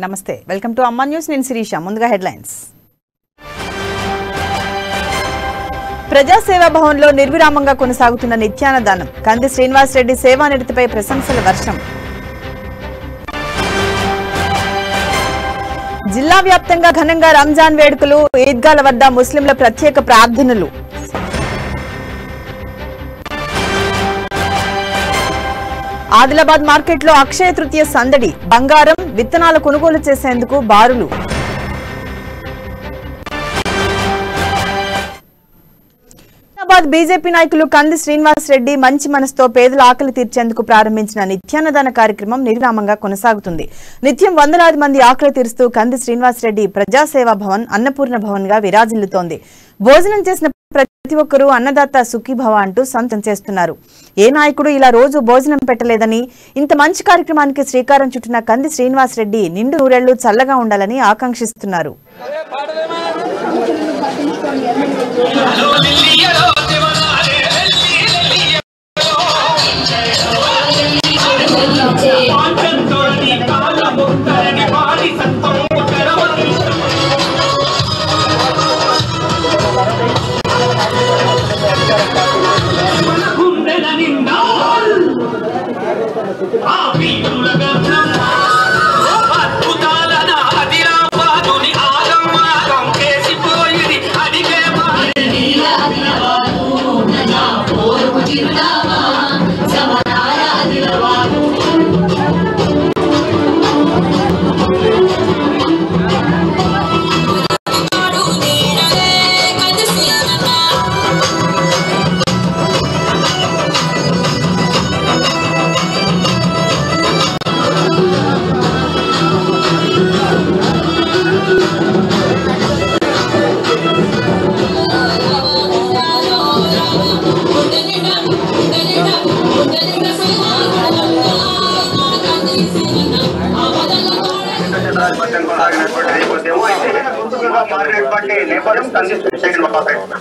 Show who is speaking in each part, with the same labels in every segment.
Speaker 1: నమస్తే welcome to అమ్మా news నేను శిరీష ముందుగా హెడ్లైన్స్ ప్రజాసేవా భవన్లో నిర్విరామంగా కొనసాగుతున్న నిత్యాన్నదానం కంది శ్రీనివాస్ రెడ్డి సేవానిరతిపై ప్రశంసల వర్షం జిల్లా వ్యాప్తంగా ఘనంగా రంజాన్ వేడుకలు ఈద్గాల వద్ద ముస్లింల ప్రత్యేక ప్రార్థనలు ఆదిలాబాద్ మార్కెట్లో అక్షయ తృతీయ సందడి బంగారం విత్తనాలు కొనుగోలు చేసేందుకు బారులు ఆదిలాబాద్ బీజేపీ నాయకులు కంది శ్రీనివాస్ రెడ్డి మంచి మనసుతో పేదల ఆకలి తీర్చేందుకు ప్రారంభించిన నిత్యాన్నదాన కార్యక్రమం నిర్విరామంగా కొనసాగుతుంది. నిత్యం వందలాది మంది ఆకలి తీరుస్తూ కంది శ్రీనివాస్ రెడ్డి ప్రజాసేవా భవన్ అన్నపూర్ణ భవన్ గా విరాజిల్లుతోంది. భోజనం చేసిన ప్రతి ఒక్కరూ అన్నదాత సుఖీభవ అంటూ సంతం చేస్తున్నారు. ఏ నాయకుడు ఇలా రోజు భోజనం పెట్టలేదని ఇంత మంచి కార్యక్రమానికి శ్రీకారం చుట్టిన కంది శ్రీనివాస్ రెడ్డి నిండు నూరేళ్లు చల్లగా ఉండాలని ఆకాంక్షిస్తున్నారు.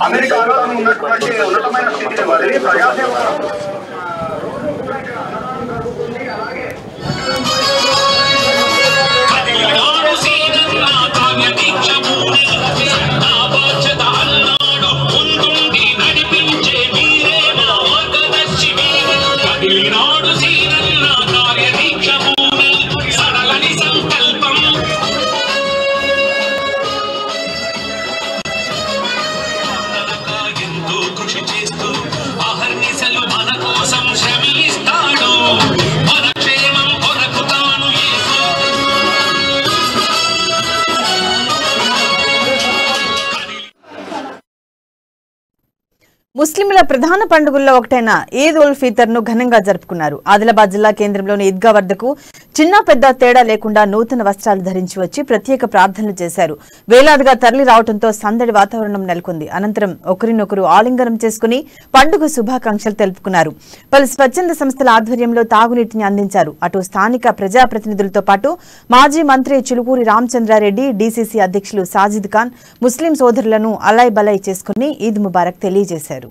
Speaker 2: అమెరికాలో ఉన్నటువంటి ఉన్నతమైన స్థితిని వదిలి ప్రజాసేవ
Speaker 1: ముస్లింల ప్రధాన పండుగల్లో ఒకటైన ఈద్ ఉల్ ఫితర్ ను ఘనంగా జరుపుకున్నారు. ఆదిలాబాద్ జిల్లా కేంద్రంలోని ఈద్గా వద్దకు చిన్న పెద్ద తేడా లేకుండా నూతన వస్త్రాలు ధరించి వచ్చి ప్రత్యేక ప్రార్థనలు చేశారు. వేలాదిగా తరలి రావడంతో సందడి వాతావరణం నెలకొంది. అనంతరం ఒకరినొకరు ఆలింగనం చేసుకుని పండుగ శుభాకాంక్షలు తెలుపుకున్నారు. పలు స్వచ్ఛంద సంస్థల ఆధ్వర్యంలో తాగునీటిని అందించారు. అటు స్థానిక ప్రజాప్రతినిధులతో పాటు మాజీ మంత్రి చిలుకూరి రామచంద్రారెడ్డి, డీసీసీ అధ్యక్షులు సాజిద్ ఖాన్ ముస్లిం సోదరులను అలై బలై చేసుకుని ఈద్ ముబారక్ తెలియజేశారు.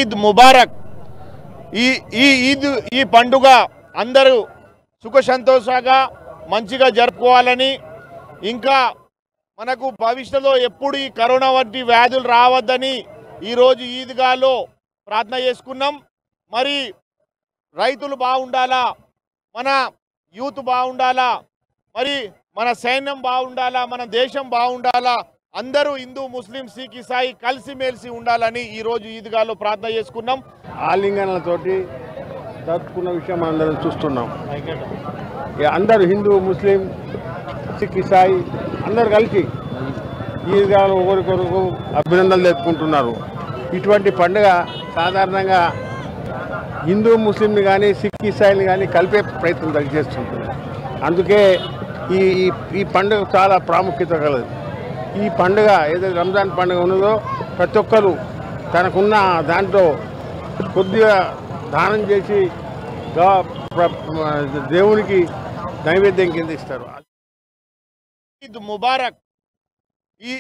Speaker 3: ఈద్ ముబారక్. ఈ పండుగ అందరూ సుఖ సంతోషంగా మంచిగా జరుపుకోవాలని, ఇంకా మనకు భవిష్యత్తులో ఎప్పుడు ఈ కరోనా వంటి వ్యాధులు రావద్దని ఈరోజు ఈద్గాలో ప్రార్థన చేసుకున్నాం. మరి రైతులు బాగుండాలా, మన యూత్ బాగుండాలా, మరి మన సైన్యం బాగుండాలా, మన దేశం బాగుండాలా, అందరూ హిందూ ముస్లిం సిక్ ఇసాయి కలిసిమెలిసి ఉండాలని ఈరోజు ఈద్గాలో ప్రార్థన చేసుకున్నాం.
Speaker 4: ఆలింగనాలతోటి జరుపుకున్న విషయం అందరం చూస్తున్నాం. అందరూ హిందూ ముస్లిం సిక్ ఇసాయి అందరు కలిసి ఈద్గాలో ఒకరికొరకు అభినందనలు తెలుపుకుంటున్నారు. ఇటువంటి పండుగ సాధారణంగా హిందూ ముస్లింని కానీ సిక్ ఇసాయిని కానీ కలిపే ప్రయత్నం చేస్తుంటుంది. అందుకే ఈ పండుగ చాలా ప్రాముఖ్యత కలదు. ఈ పండుగ ఏదైతే రంజాన్ పండుగ ఉన్నదో ప్రతి ఒక్కరు తనకున్న దాంట్లో కొద్దిగా దానం చేసి దేవునికి నైవేద్యం కింద ఇస్తారు.
Speaker 3: ఈద్ ముబారక్. ఈ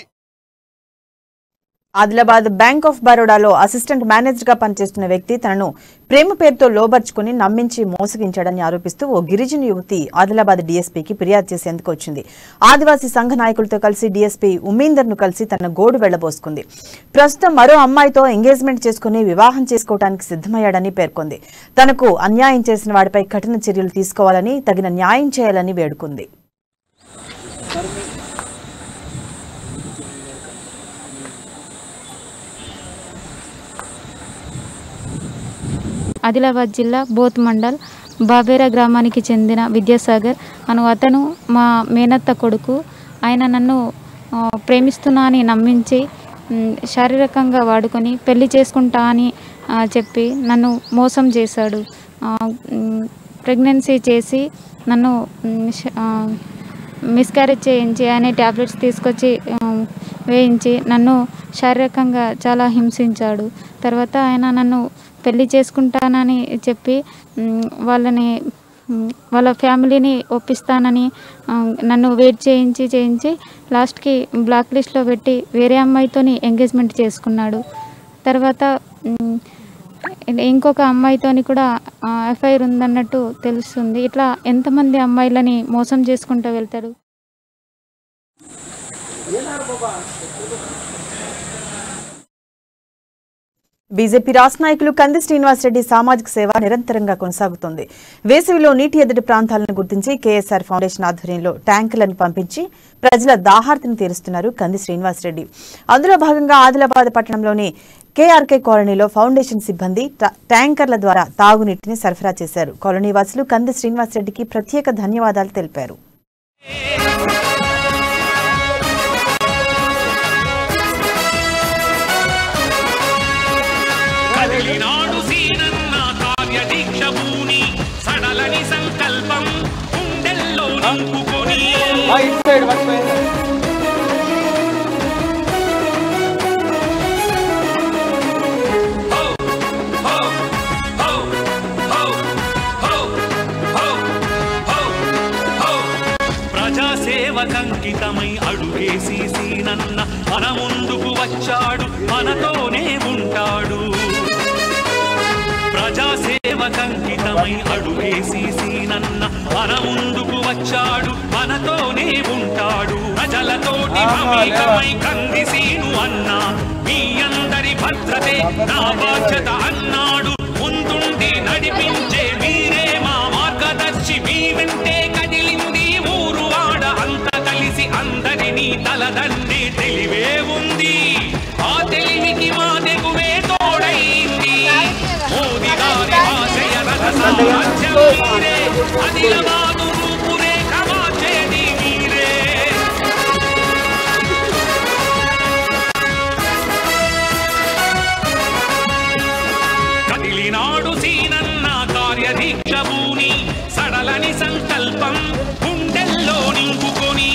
Speaker 1: ఆదిలాబాద్ బ్యాంక్ ఆఫ్ బరోడాలో అసిస్టెంట్ మేనేజర్ గా పనిచేస్తున్న వ్యక్తి తనను ప్రేమ పేరుతో లోబర్చుకుని నమ్మించి మోసగించాడని ఆరోపిస్తూ ఓ గిరిజన యువతి ఆదిలాబాద్ డీఎస్పీకి ఫిర్యాదు చేసేందుకు వచ్చింది. ఆదివాసీ సంఘ నాయకులతో కలిసి డీఎస్పీ ఉమీందర్ ను కలిసి తన గోడు వెళ్లబోసుకుంది. ప్రస్తుతం మరో అమ్మాయితో ఎంగేజ్మెంట్ చేసుకుని వివాహం చేసుకోవడానికి సిద్దమయ్యాడని పేర్కొంది. తనకు అన్యాయం చేసిన వాడిపై కఠిన చర్యలు తీసుకోవాలని, తగిన న్యాయం చేయాలని వేడుకుంది.
Speaker 5: ఆదిలాబాద్ జిల్లా బోత్ మండల్ బాబేరా గ్రామానికి చెందిన విద్యాసాగర్ అతను మా మేనత్త కొడుకు. ఆయన నన్ను ప్రేమిస్తున్నా అని నమ్మించి శారీరకంగా వాడుకొని పెళ్లి చేసుకుంటా అని చెప్పి నన్ను మోసం చేశాడు. ప్రెగ్నెన్సీ చేసి నన్ను మిస్క్యారేజ్ చేయించి ఆయన ట్యాబ్లెట్స్ తీసుకొచ్చి వేయించి నన్ను శారీరకంగా చాలా హింసించాడు. తర్వాత ఆయన నన్ను పెళ్లి చేసుకుంటానని చెప్పి వాళ్ళ ఫ్యామిలీని ఒప్పిస్తానని నన్ను వెయిట్ చేయించి లాస్ట్కి బ్లాక్ లిస్ట్లో పెట్టి వేరే అమ్మాయితోని ఎంగేజ్మెంట్ చేసుకున్నాడు. తర్వాత ఇంకొక అమ్మాయితోని కూడా ఎఫ్ఐఆర్ ఉందన్నట్టు తెలుస్తుంది. ఇట్లా ఎంతమంది అమ్మాయిలని మోసం చేసుకుంటూ వెళ్తాడు.
Speaker 1: బీజేపీ రాష్ట్ర నాయకులు కంది శ్రీనివాసరెడ్డి సామాజిక సేవ నిరంతరంగా కొనసాగుతోంది. వేసవిలో నీటి ఎద్దడి ప్రాంతాలను గుర్తించి కేఎస్ఆర్ ఫౌండేషన్ ఆధ్వర్యంలో ట్యాంకులను పంపించి ప్రజల దాహార్తిని తీరుస్తున్నారు కంది శ్రీనివాసరెడ్డి. అందులో భాగంగా ఆదిలాబాద్ పట్టణంలోని కేఆర్కే కాలనీలో ఫౌండేషన్ సిబ్బంది ట్యాంకర్ల ద్వారా తాగునీటిని సరఫరా చేశారు. కాలనీ వాసులు కంది శ్రీనివాసరెడ్డికి ప్రత్యేక ధన్యవాదాలు తెలిపారు.
Speaker 6: ప్రజాసేవకంకితమై అడుగేసి సీనన్న మన ముందుకు వచ్చాడు, మనతోనే ఉంటాడు. ప్రజాసేవకంకితమై అడుగేసి సీనన్న మన ముందుకు వచ్చాడు, మనతోనే ఉంటాడు. ప్రజలతోటి మమేకమై కంది సీను అన్న మీ అందరి భద్రతే నా బాధ్యత అన్నాడు. ముందుండి నడిపించే మీరే మా మార్గదర్శి, మీ వెంటే కదిలింది ఊరు వాడ అంత కలిసి అందరినీ తలదన్నే తెలివే ఉంది. ఆ తెలివికి మా తెగువే తోడైంది. మోదీ గారి ఆశయ రథ సామ్రాజ్యం మీరే, ఆదిలాబాదు రూపురేఖ మార్చేది మీరే. కదిలినాడు సీనన్న కార్యదీక్ష భూని, సడలని సంకల్పం గుండెల్లో నింపుకొని.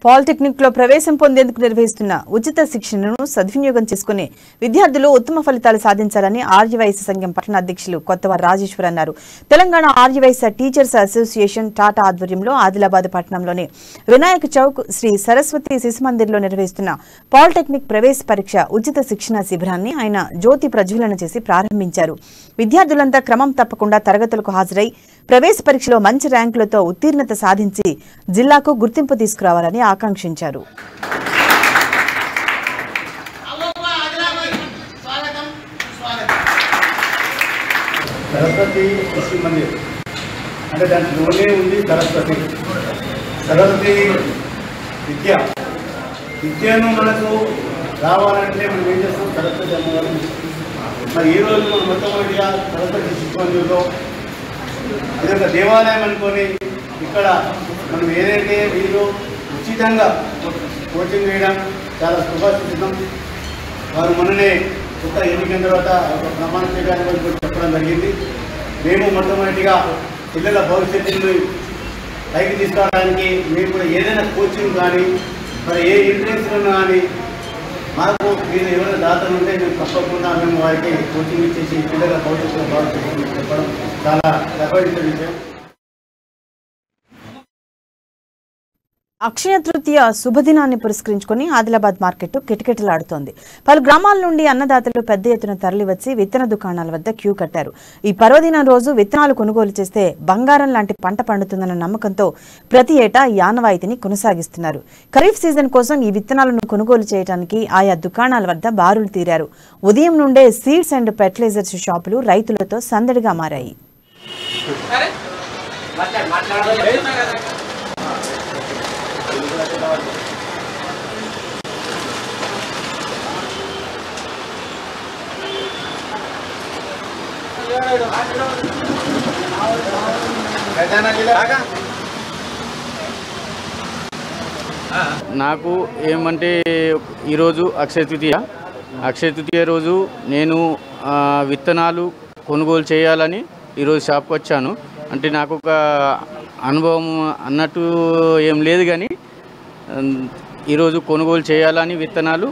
Speaker 1: పాలిటెక్నిక్ లో ప్రవేశం పొందేందుకు నిర్వహిస్తున్న ఉచిత శిక్షణను సద్వినియోగం చేసుకుని విద్యార్థులు ఉత్తమ ఫలితాలు సాధించాలని ఆర్యవైశ్య సంఘం పట్టణ అధ్యక్షులు కొత్తవారి రాజేశ్వర్ అన్నారు. తెలంగాణ ఆర్యవైశ్య టీచర్స్ అసోసియేషన్ టాటా ఆధ్వర్యంలో ఆదిలాబాద్ పట్టణంలోని వినాయక చౌక్ శ్రీ సరస్వతి శిశు మందిర్లో నిర్వహిస్తున్న పాలిటెక్నిక్ ప్రవేశ పరీక్ష ఉచిత శిక్షణ శిబిరాన్ని ఆయన జ్యోతి ప్రజ్వలన చేసి ప్రారంభించారు. విద్యార్థులంతా క్రమం తప్పకుండా తరగతులకు హాజరై ప్రవేశ పరీక్షలో మంచి ర్యాంకులతో ఉత్తీర్ణత సాధించి జిల్లాకు గుర్తింపు తీసుకురావాలని ఆకాంక్షించారు.
Speaker 2: సరస్వతి శిశు మందిర్ అంటే దాంట్లోనే ఉంది సరస్వతి విద్యను మనకు రావాలంటే మనం ఏం చేస్తాం? సరస్వతి అమ్మవారు. మరి ఈ రోజు మనం మొట్టమొదటిగా సరస్వతి శిశు మందిర్లో అది ఒక దేవాలయం అనుకొని ఇక్కడ మనం ఏదైతే వీళ్ళు ఉచితంగా కోచింగ్ వేయడం చాలా శుభాశితం. వారు మొన్ననే కొత్త ఎన్నికల తర్వాత ఒక ప్రమాణ స్వీకారం చెప్పడం జరిగింది. మేము మొట్టమొదటిగా పిల్లల భవిష్యత్తుని పైకి తీసుకోవడానికి మీరు కూడా ఏదైనా కోచింగ్ కానీ మరి ఏ ఇంట్రెస్ట్ కానీ మాకు మీరు ఏమైనా దాతలు ఉంటే మేము తప్పకుండా మేము వారికి కోచింగ్ ఇచ్చేసి పిల్లల భవిష్యత్తులో బాగా చెప్పడం చాలా గర్వహించే విషయం.
Speaker 1: అక్షయ తృతీయ శుభదినాన్ని పురస్కరించుకుని ఆదిలాబాద్ మార్కెట్ కిటకిటలాడుతోంది. పలు గ్రామాల నుండి అన్నదాతలు పెద్ద ఎత్తున తరలివచ్చి విత్తన దుకాణాల వద్ద క్యూ కట్టారు. ఈ పర్వదినం రోజు విత్తనాలు కొనుగోలు చేస్తే బంగారం లాంటి పంట పండుతుందన్న నమ్మకంతో ప్రతి ఏటా ఈ ఆనవాయితీని కొనసాగిస్తున్నారు. ఖరీఫ్ సీజన్ కోసం ఈ విత్తనాలను కొనుగోలు చేయడానికి ఆయా దుకాణాల వద్ద బారులు తీరారు. ఉదయం నుండే సీడ్స్ అండ్ ఫెర్టిలైజర్స్ షాపులు రైతులతో సందడిగా మారాయి.
Speaker 7: నాకు ఏమంటే ఈరోజు అక్షయ తృతీయ రోజు నేను విత్తనాలు కొనుగోలు చేయాలని ఈరోజు షాప్కి వచ్చాను. అంటే నాకు ఒక అనుభవం అన్నట్టు ఏం లేదు, కానీ ఈరోజు కొనుగోలు చేయాలని విత్తనాలు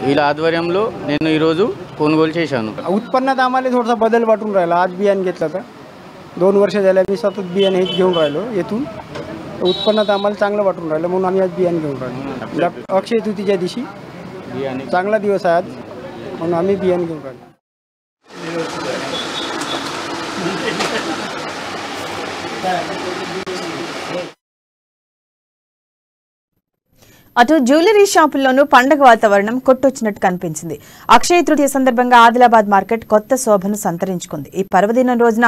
Speaker 7: వీళ్ళ आध्वर्यांలో నేను ఈరోజు కొనుగोल చేశాను.
Speaker 8: उत्पन्नात थोडासा बदल वाटून राहिला. आज बियाणं घेतलं तर 2 वर्ष झाले मी सतत बियाणं हे घेऊन राहिलो. येथून उत्पन्नात आम्हाला चांगलं वाटून राहिलं म्हणून आम्ही आज बियाणं घेऊन राहिलो. अक्षय तृतीयेच्या दिवशी चांगला दिवस आहे आज म्हणून आम्ही बियाणं घेऊन राहिलो.
Speaker 1: అటు జ్యువెలరీ షాపుల్లోనూ పండగ వాతావరణం కొట్టొచ్చినట్టు కనిపించింది. అక్షయ తృతీయ సందర్భంగా ఆదిలాబాద్ మార్కెట్ కొత్త శోభను సంతరించుకుంది. ఈ పర్వదినం రోజున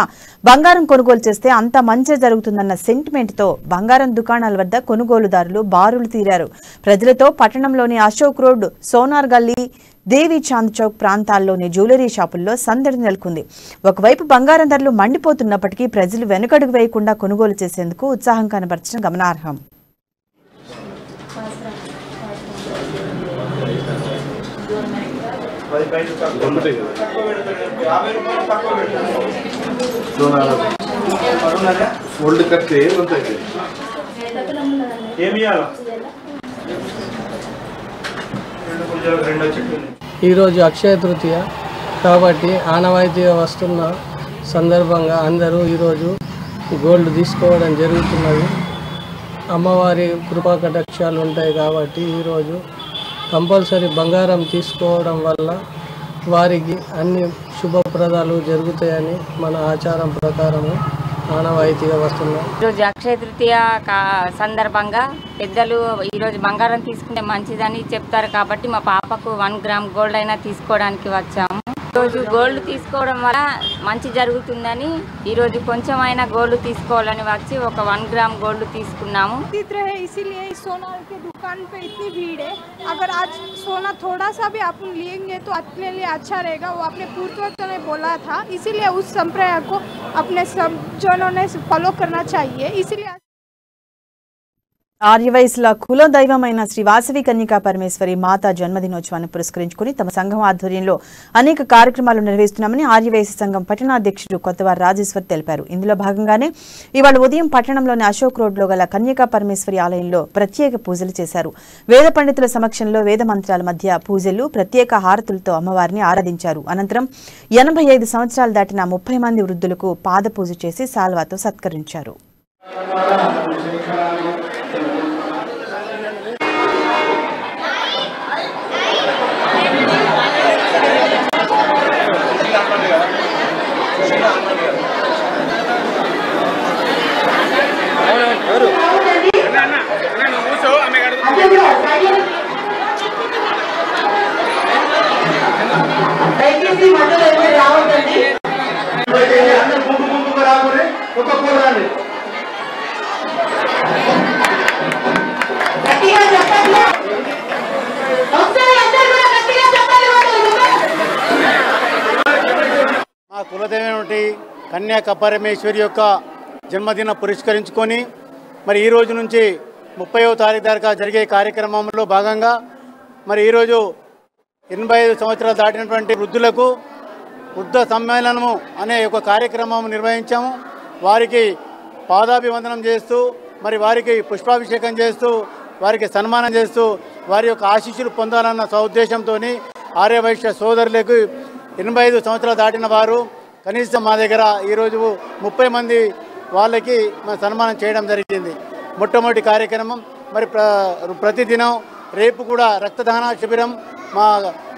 Speaker 1: బంగారం కొనుగోలు చేస్తే అంతా మంచి జరుగుతుందన్న సెంటిమెంట్ తో బంగారం దుకాణాల వద్ద కొనుగోలుదారులు బారులు తీరారు. ప్రజలతో పట్టణంలోని అశోక్ రోడ్, సోనార్ గల్లీ, దేవి చాంద్ చౌక్ ప్రాంతాల్లోని జ్యువెలరీ షాపుల్లో సందడి నెలకొంది. ఒకవైపు బంగారం ధరలు మండిపోతున్నప్పటికీ ప్రజలు వెనుకడుగు వేయకుండా కొనుగోలు చేసేందుకు ఉత్సాహం కనబరచడం గమనార్హం.
Speaker 9: ఈరోజు అక్షయ తృతీయ కాబట్టి ఆనవాయితీగా వస్తున్న సందర్భంగా అందరూ ఈరోజు గోల్డ్ తీసుకోవడం జరుగుతున్నది. అమ్మవారి కృపా కటాక్షాలు ఉంటాయి కాబట్టి ఈరోజు కంపల్సరీ బంగారం తీసుకోవడం వల్ల వారికి అన్ని శుభప్రదాలు జరుగుతాయని మన ఆచారం ప్రకారము ఆనవాయితీగా వస్తున్నాయి.
Speaker 10: ఈరోజు అక్షయ తృతీయ సందర్భంగా పెద్దలు ఈరోజు బంగారం తీసుకుంటే మంచిదని చెప్తారు కాబట్టి మా పాపకు 1 గ్రామ్ గోల్డ్ అయినా తీసుకోవడానికి వచ్చాము. ఈరోజు గోల్డ్ తీసుకోవడం వల్ల మంచి జరుగుతుందని ఈరోజు కొంచెమైనా గోల్డ్ తీసుకోవాలని వచ్చి ఒక 1 గ్రామ్ గోల్డ్ తీసుకున్నాము.
Speaker 11: इसीलिए सोना के दुकान पे इतनी भीड़ है. अगर आज सोना थोड़ा सा भी अपन लेंगे तो अपने लिए अच्छा रहेगा. वो अपने पूर्वजों ने बोला था, इसीलिए उस संप्रदाय को अपने सब जनों ने फॉलो करना चाहिए. इसीलिए
Speaker 1: ఆర్యవైశ్యుల కులదైవమైన శ్రీ వాసవి కన్యకా పరమేశ్వరి మాతా జన్మదినోత్సవాన్ని పురస్కరించుకుని తమ సంఘం ఆధ్వర్యంలో అనేక కార్యక్రమాలు నిర్వహిస్తున్నామని ఆర్యవైశ్య సంఘం పట్టణాధ్యక్షుడు కొత్తవారు రాజేశ్వర్ తెలిపారు. ఇందులో భాగంగానే ఇవాళ ఉదయం పట్టణంలోని అశోక్ రోడ్లో గల కన్యకా పరమేశ్వరి ఆలయంలో ప్రత్యేక పూజలు చేశారు. వేద పండితుల సమక్షంలో వేద మంత్రాల మధ్య పూజలు, ప్రత్యేక హారతులతో అమ్మవారిని ఆరాధించారు. అనంతరం 85 సంవత్సరాలు దాటిన 30 మంది వృద్ధులకు పాద పూజ చేసి సాల్వాతో సత్కరించారు.
Speaker 2: మా కులదేవి కన్యకా పరమేశ్వరి యొక్క జన్మదిన పురస్కరించుకొని మరి ఈ రోజు నుంచి 30వ తారీఖు దాకా జరిగే కార్యక్రమంలో భాగంగా మరి ఈరోజు 85 సంవత్సరాలు దాటినటువంటి వృద్ధులకు వృద్ధ సమ్మేళనము అనే ఒక కార్యక్రమం నిర్వహించాము. వారికి పాదాభివందనం చేస్తూ మరి వారికి పుష్పాభిషేకం చేస్తూ వారికి సన్మానం చేస్తూ వారి యొక్క ఆశీస్సులు పొందాలన్న సదుద్దేశంతో ఆర్యవైశ్య సోదరులకు 85 సంవత్సరాలు దాటిన వారు కనీసం మా దగ్గర ఈరోజు 30 మంది వాళ్ళకి సన్మానం చేయడం జరిగింది. మొట్టమొదటి కార్యక్రమం మరి ప్రతిదినం రేపు కూడా రక్తదాన శిబిరం మా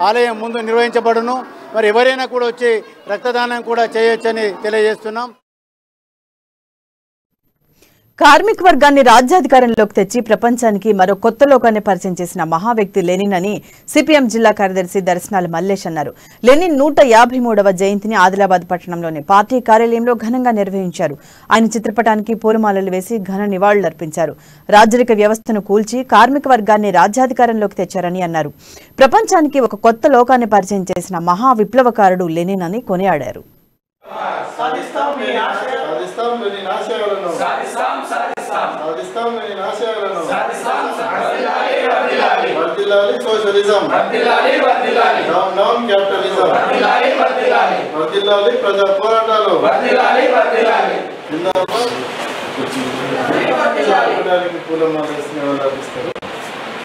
Speaker 2: ఆలయం ముందు నిర్వహించబడును. మరి ఎవరైనా కూడా వచ్చి రక్తదానం కూడా చేయొచ్చని తెలియజేస్తున్నాం.
Speaker 1: కార్మిక వర్గాన్ని రాజ్యాధికారంలోకి తెచ్చి ప్రపంచానికి మరో కొత్త లోకాన్ని పరిచయం చేసిన మహా వ్యక్తి లెనిన్ అని సిపిఎం జిల్లా కార్యదర్శి దర్శనాల మల్లేష్ అన్నారు. లెనిన్ 153వ జయంతిని ఆదిలాబాద్ పట్టణంలోని పార్టీ కార్యాలయంలో ఘనంగా నిర్వహించారు. ఆయన చిత్రపటానికి పూలమాలలు వేసి ఘన నివాళులర్పించారు. రాజరిక వ్యవస్థను కూల్చి కార్మిక వర్గాన్ని రాజ్యాధికారంలోకి తెచ్చారని అన్నారు. ప్రపంచానికి ఒక కొత్త లోకాన్ని పరిచయం చేసిన మహా విప్లవకారుడు లెనిన్ అని కొనియాడారు.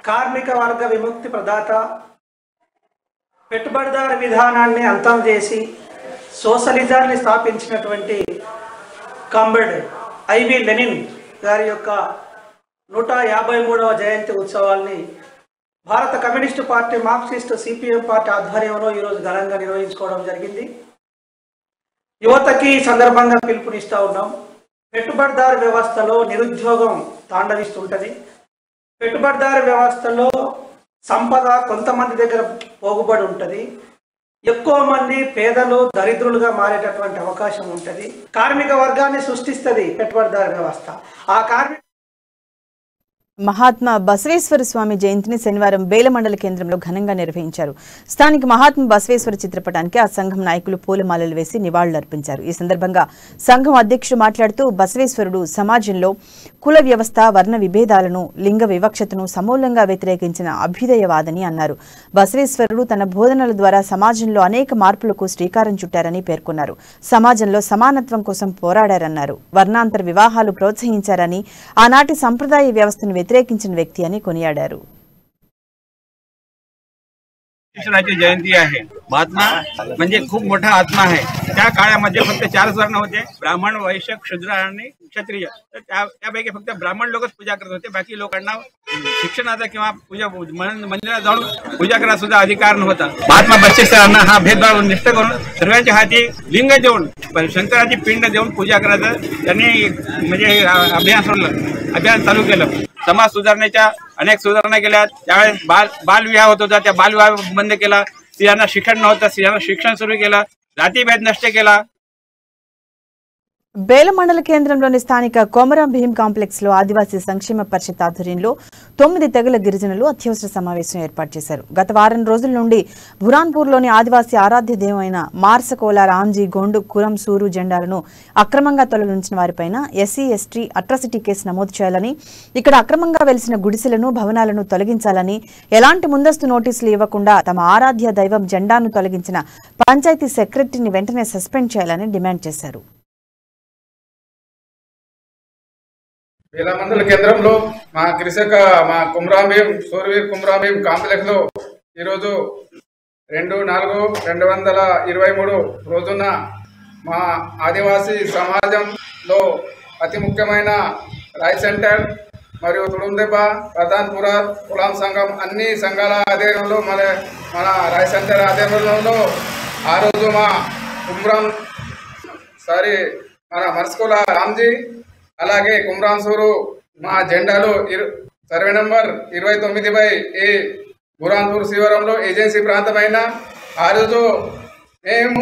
Speaker 12: కార్మిక వర్గ విముక్తి ప్రదాత, పెట్టుబడిదారు విధానాన్ని అంతం చేసి సోషలిజాన్ని స్థాపించినటువంటి కామ్రేడ్ ఐవి లెనిన్ గారి యొక్క 153వ జయంతి ఉత్సవాల్ని భారత communist party, Marxist, CPM party ఆధ్వర్యంలో ఈరోజు ఘనంగా నిర్వహించుకోవడం జరిగింది. యువతకి ఈ సందర్భంగా పిలుపునిస్తూ ఉన్నాం. పెట్టుబడిదారు వ్యవస్థలో నిరుద్యోగం తాండవిస్తుంటుంది. పెట్టుబడిదారు వ్యవస్థలో సంపద కొంతమంది దగ్గర పోగుబడి ఉంటుంది. ఎక్కువ మంది పేదలు దరిద్రులుగా మారేటటువంటి అవకాశం ఉంటుంది. కార్మిక వర్గాన్ని సృష్టిస్తుంది పెట్టుబడిదారు వ్యవస్థ. ఆ కార్మిక
Speaker 1: మహాత్మా బసవేశ్వర స్వామి జయంతిని శనివారం బేల మండల కేంద్రంలో ఘనంగా నిర్వహించారు. స్థానిక మహాత్మా బసవేశ్వర చిత్రపటానికి ఆ సంఘం నాయకులు పూలమాలలు వేసి నివాళులర్పించారు. ఈ సందర్భంగా సంఘం అధ్యక్షుడు మాట్లాడుతూ బసవేశ్వరుడు సమాజంలో కుల వ్యవస్థ, వర్ణ విభేదాలను, లింగ వివక్షతను సమూలంగా వ్యతిరేకించిన అభ్యుదయవాదని అన్నారు. బసవేశ్వరుడు తన బోధనల ద్వారా సమాజంలో అనేక మార్పులకు శ్రీకారం చుట్టారని పేర్కొన్నారు. సమాజంలో సమానత్వం కోసం పోరాడారన్నారు. వర్ణాంతర వివాహాలు ప్రోత్సహించారని, ఆనాటి సంప్రదాయ వ్యవస్థను వ్యతిరేకించిన వ్యక్తి అని కొనియాడారు.
Speaker 13: जयंती आहे. महात्मा म्हणजे खूप मोठा आत्मा आहे. त्या काळामध्ये फक्त 4 वर्ण होते, ब्राह्मण, वैश्य, शूद्र आणि क्षत्रिय. तर त्यापैकी फक्त ब्राह्मण लोकच पूजा करत होते. बाकी लोकांना शिक्षणाचा किंवा पूजा मंदिरात जाऊन पूजा करायचा सुद्धा अधिकार नव्हता. महात्मा बसवेश्वरांना हा भेदभाव नष्ट करून सर्वांच्या हाती लिंग देऊन, शंकराची पिंड देऊन पूजा करायचं त्यांनी म्हणजे अभियान चालू केलं. समाज सुधारणेच्या अनेक सुधारणा केल्या. त्यावेळेस बालविवाह होत होता, त्या बालविवाह बंद केला. स्त्रियांना शिक्षण नव्हतं, स्त्रियांना शिक्षण सुरू केलं. जातीभेद नष्ट केला.
Speaker 1: బేల మండల కేంద్రంలోని స్థానిక కొమరం భీం కాంప్లెక్స్ లో ఆదివాసీ సంక్షేమ పరిషత్ ఆధ్వర్యంలో 9 తెగల గిరిజనులు అత్యవసర సమావేశం ఏర్పాటు చేశారు. గత వారం రోజుల నుండి బురాన్పూర్లోని ఆదివాసీ ఆరాధ్య దేవమైన మార్సకోల, రామ్జీ, గొండు, కురం, సూరు జెండాలను అక్రమంగా తొలగించిన వారిపైన ఎస్సీ, ఎస్టీ అట్రాసిటీ కేసు నమోదు చేయాలని, ఇక్కడ అక్రమంగా వెలిసిన గుడిసెలను, భవనాలను తొలగించాలని, ఎలాంటి ముందస్తు నోటీసులు ఇవ్వకుండా తమ ఆరాధ్య దైవం జెండాను తొలగించిన పంచాయతీ సెక్రటరీని వెంటనే సస్పెండ్ చేయాలని డిమాండ్ చేశారు.
Speaker 14: బేల మండల కేంద్రంలో మా కుమ్రాం భీం, సూర్వీర్ కుమ్రాం భీం కాంప్లెక్స్ లో ఈరోజు 2/4/2023 రోజున మా ఆదివాసీ సమాజంలో అతి ముఖ్యమైన రైస్ సెంటర్ మరియు తుడుందెబ్బ, ప్రధాన్పుర, కులాం సంఘం అన్ని సంఘాల ఆధ్వర్యంలో మన రైస్ సెంటర్ ఆధ్వర్యంలో ఆ రోజు మా కుమ్రాం మన మర్స్కోల రామ్జీ అలాగే కుమ్రాన్సూరు మా జెండాలు సర్వే నంబర్ 29/A బురాన్పూర్ శివరంలో ఏజెన్సీ ప్రాంతమైన ఆ రోజు మేము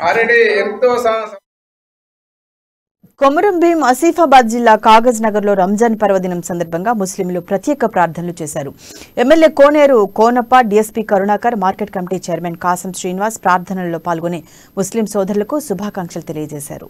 Speaker 14: ఆల్రెడీ ఎంతో
Speaker 1: కొమరం భీం ఆసిఫాబాద్ జిల్లా కాగజ్ నగర్ లో రంజాన్ పర్వదినం సందర్భంగా ముస్లింలు ప్రత్యేక ప్రార్థనలు చేశారు. MLA Koneru Konappa, DSP Karunakar, market committee chairman Kasam Srinivas ప్రార్థనల్లో పాల్గొని ముస్లిం సోదరులకు శుభాకాంక్షలు తెలియజేశారు.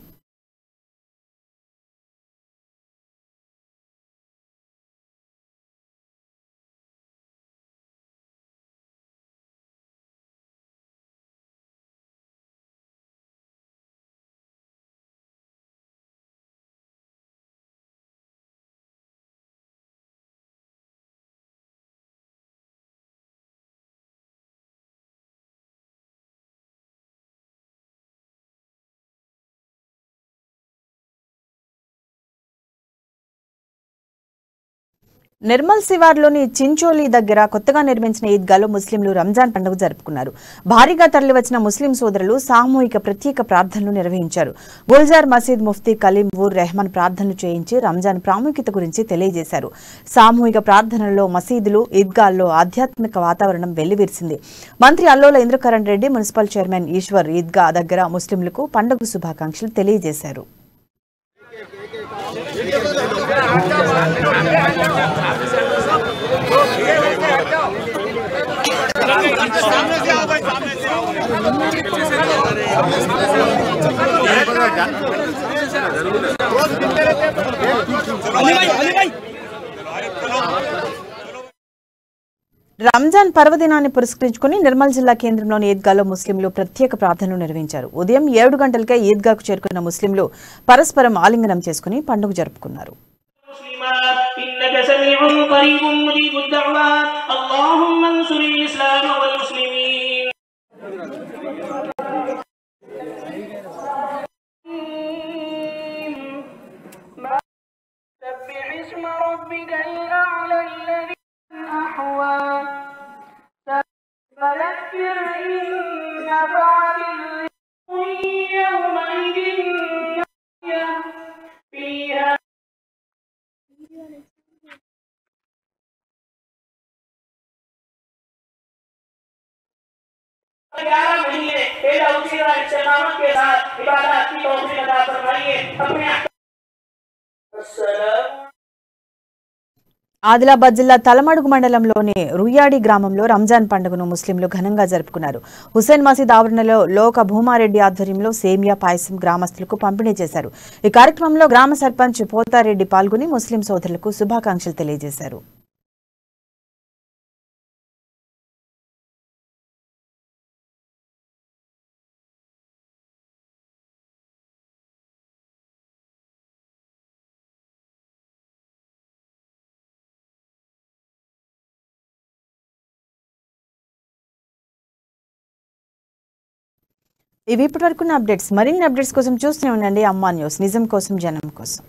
Speaker 1: నిర్మల్ శివార్లోని చించోలి దగ్గర కొత్తగా నిర్మించిన ఈద్గాలో ముస్లింలు రంజాన్ పండుగ జరుపుకున్నారు. భారీగా తరలివచ్చిన ముస్లిం సోదరులు సామూహిక ప్రత్యేక ప్రార్థనలు నిర్వహించారు. గుల్జార్ మసీద్ ముఫ్తీ కలీం ఊర్ రెహమాన్ ప్రార్థనలు చేయించి రంజాన్ ప్రాముఖ్యత గురించి తెలియజేశారు. సామూహిక ప్రార్థనల్లో మసీదులు, ఈద్గాల్లో ఆధ్యాత్మిక వాతావరణం వెల్లివిరిసింది. మంత్రి అల్లోల ఇంద్రకరణ్ రెడ్డి, మున్సిపల్ చైర్మన్ ఈశ్వర్ ఈద్గా దగ్గర ముస్లింలకు పండుగ శుభాకాంక్షలు తెలియజేశారు. రంజాన్ పర్వదినాన్ని పురస్కరించుకుని నిర్మల్ జిల్లా కేంద్రంలోని ఈద్గాలో ముస్లింలు ప్రత్యేక ప్రార్థనలు నిర్వహించారు. ఉదయం 7 గంటలకే ఈద్గాకు చేరుకున్న ముస్లింలు పరస్పరం ఆలింగనం చేసుకుని పండుగ జరుపుకున్నారు. ఆదిలాబాద్ జిల్లా తలమడుగు మండలంలోని రుయ్యాడి గ్రామంలో రంజాన్ పండుగను ముస్లింలు ఘనంగా జరుపుకున్నారు. హుసేన్ మసీద్ ఆవరణలో లోక భూమారెడ్డి ఆధ్వర్యంలో సేమియా పాయసం గ్రామస్తులకు పంపిణీ చేశారు. ఈ కార్యక్రమంలో గ్రామ సర్పంచ్ పోతారెడ్డి పాల్గొని ముస్లిం సోదరులకు శుభాకాంక్షలు తెలియజేశారు. ఇవి ఇప్పటివరకున్న అప్డేట్స్. మరిన్ని అప్డేట్స్ కోసం చూస్తూనే ఉండండి అమ్మా న్యూస్, నిజం కోసం జనం కోసం.